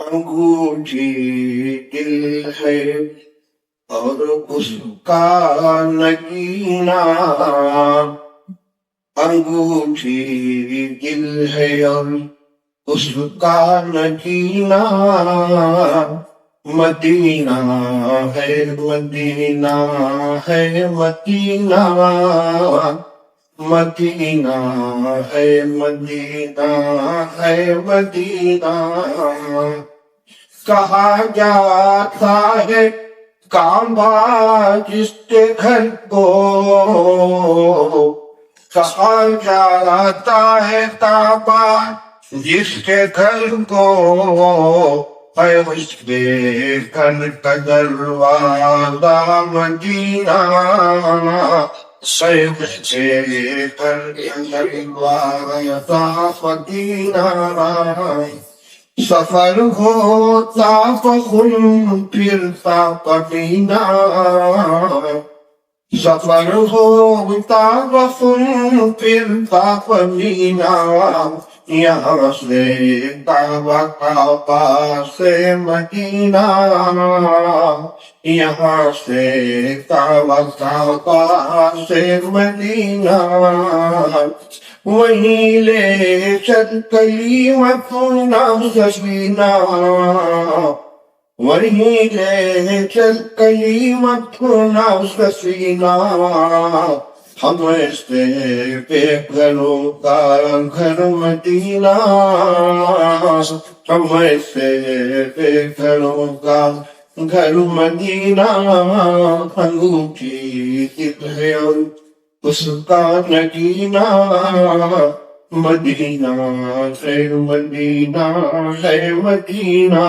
انگوٹھی دل ہے اور اس کا نگینہ، انگوٹھی دل ہے اور اس کا نگینہ، مدینہ ہے مدینہ ہے مدینہ، مدینہ ہے مدینہ ہے مدینہ، کہا جاتا ہے کعبہ جس کے گھر کو، کہا جاتا ہے کعبہ جس کے گھر کو، ہے اس کے گھر کا دروازہ مدینہ، ہے اس کے گھر کا دروازہ مدینہ، سفر ہوتا فخر پھرتا پدینہ، سفر ہوتا فخر پھرتا پدینہ، یہاں سے کعبہ کعبہ سے مدینہ، یہاں سے کعبہ کعبہ سے مدینہ، وہیں لے چل کلمۃ سکینہ، وہیں لے چل کلمۃ سکینہ، ہم سے بے گھروں کا گھر مدینہ، ہم سے بے گھروں کا گھر مدینہ، انگوٹھی دل ہے اور اس کا نگینہ، مدینہ ہے مدینہ ہے مدینہ۔